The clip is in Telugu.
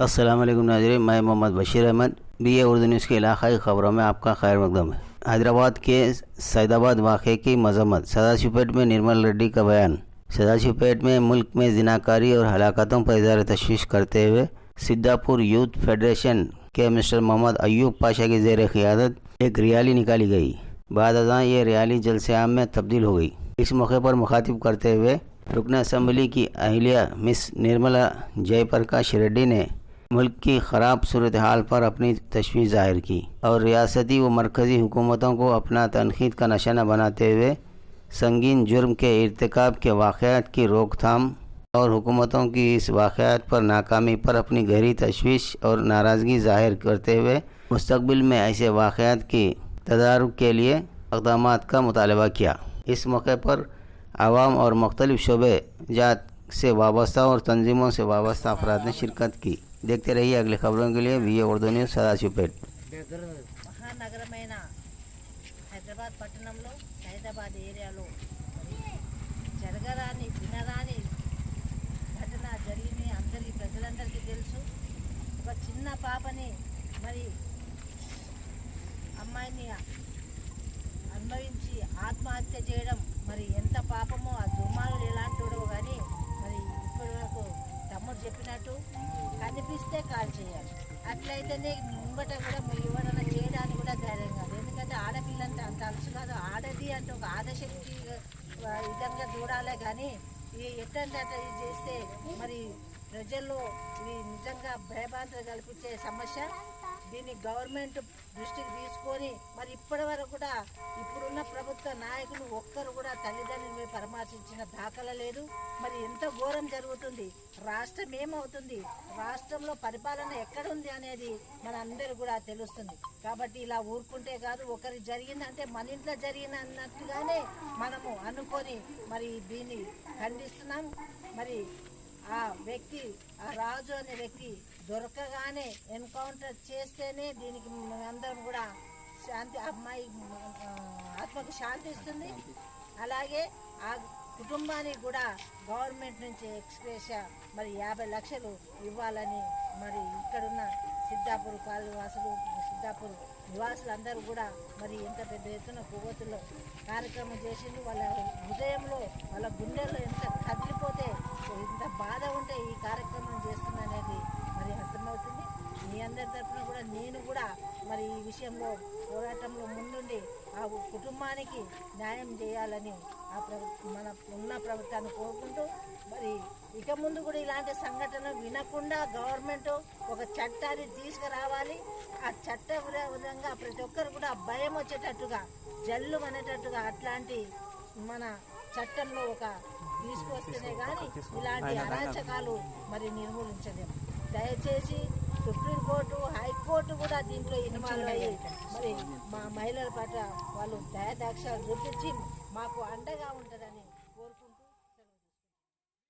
अस्सलाम वालेकुम नाज़रीन, मैं मोहम्मद बशीर अहमद BA उर्दू न्यूज़ के इलाक़ाई ख़बरों में आपका खैर मक़दम है। हैदराबाद के सैदाबाद वाक़े की मज़म्मत, सदाशिवपेट में निर्मल रेड्डी का बयान। सदाशिवपेट में मुल्क में जिनाकारी और हलाकतों पर इज़हार तशवीश करते हुए सिद्धापुर यूथ फेडरेशन के मिस्टर मोहम्मद अयूब पाशा की ज़ेर क़ियादत एक रैली निकाली गई। बाद अज़ां ये रैली जलसे आम में तब्दील हो गई। इस मौके पर मुखातिब करते हुए रुकन असम्बली की अहलिया मिस निर्मला जयप्रकाश रेड्डी ने मुल्क की ख़राब सूरत हाल पर अपनी तशवीश ज़ाहिर की और रियासती व मरकज़ी हुकूमतों को अपना तनक़ीद का निशाना बनाते हुए संगीन जुर्म के इर्तिकाब के वाक़यात की रोकथाम और हुकूमतों की इस वाक़यात पर नाकामी पर अपनी गहरी तशवीश और नाराज़गी ज़ाहिर करते हुए मुस्तक़बिल में ऐसे वाक़यात की तदारुक के लिए इक़दामात का मुतालबा किया। इस मौके पर आवाम और मुख्तलिफ़ शोबे जात से वाबस्ता और तंजीमों से वाबस्ता अफराद ने शिरकत की। देखते रहिए अगली खबरों के लिए BA उर्दू न्यूज़ सदाशिवपेट। మహానగరమైన హైదరాబాద్ పట్టణంలో సైదాబాద్ ఏరియాలో జరగరాని వినరాని ఘటన జరిగింది. ప్రజలందరికీ తెలుసు. ఒక చిన్న పాపని మరి అమ్మాయిని అనుభవించి ఆత్మహత్య చేయడం మరి ఎంత పాపమో, ఆ దుర్మార్గులు ఎలాంటివో కానీ మరి ఇప్పటి వరకు తమ్ముడు చెప్పినట్టు కనిపిస్తే కాల్ చేయాలి. అట్లయితేనే ముంగట కూడా ఎవరైనా చేయడానికి కూడా ధైర్యం కాదు. ఎందుకంటే ఆడపిల్ల అంటే అంత అలసు కాదు. ఆడది అంటే ఒక ఆదశక్తి విధంగా చూడాలే కానీ ఎట్టంటే అట్లా ఇది చేస్తే మరి ప్రజల్లో ఇది నిజంగా భయభ్రాంతులు కల్పించే సమస్య. దీన్ని గవర్నమెంట్ దృష్టికి తీసుకొని మరి ఇప్పటి వరకు కూడా ఇప్పుడున్న ప్రభుత్వ నాయకులు ఒక్కరు కూడా తల్లిదండ్రులను పరామర్శించిన దాఖలా లేదు. మరి ఎంత ఘోరం జరుగుతుంది, రాష్ట్రం ఏమవుతుంది, రాష్ట్రంలో పరిపాలన ఎక్కడుంది అనేది మన అందరూ కూడా తెలుస్తుంది. కాబట్టి ఇలా ఊరుకుంటే కాదు, ఒకరి జరిగిందంటే మన ఇంట్లో జరిగిన అన్నట్టుగానే మనము అనుకొని మరి దీన్ని ఖండిస్తున్నాం. మరి ఆ వ్యక్తి, ఆ రాజు అనే వ్యక్తి దొరకగానే ఎన్కౌంటర్ చేస్తేనే దీనికి అందరం కూడా శాంతి, అమ్మాయి ఆత్మకు శాంతి ఇస్తుంది. అలాగే ఆ కుటుంబానికి కూడా గవర్నమెంట్ నుంచి ఎక్స్గ్రేషియా మరి 50 లక్షలు ఇవ్వాలని మరి ఇక్కడున్న సిద్ధాపూర్ కాలవాసులు, సిద్ధాపూర్ నివాసులందరూ కూడా మరి ఎంత పెద్ద ఎత్తున కొవ్వొత్తులో కార్యక్రమం చేసిండు. వాళ్ళ హృదయంలో, వాళ్ళ గుండెల్లో ఎంత కదిలిపోతే, ఎంత బాధ ఉంటే ఈ కార్యక్రమం చేస్తుందనేది మరి అర్థమవుతుంది. మీ అందరి తరఫున కూడా నేను కూడా మరి ఈ విషయంలో పోరాటంలో ముందుండి ఆ కుటుంబానికి న్యాయం చేయాలని మన ఉన్న ప్రభుత్వాన్ని కోరుకుంటూ మరి ఇక ముందు కూడా ఇలాంటి సంఘటనలు వినకుండా గవర్నమెంట్ ఒక చట్టాన్ని తీసుకురావాలి. ఆ చట్ట విధంగా ప్రతి ఒక్కరు కూడా భయం వచ్చేటట్టుగా, జల్లు అనేటట్టుగా అట్లాంటి మన చట్టంలో ఒక తీసుకొస్తేనే కానీ ఇలాంటి అరాచకాలు మరి నిర్మూలించలేము. దయచేసి సుప్రీంకోర్టు, హైకోర్టు కూడా దీంట్లో ఇన్వాల్వ్ అయ్యి మరి మా మహిళల పట్ల వాళ్ళు దయాదాక్షాలు చూపించి మాకు అండగా ఉంటుందని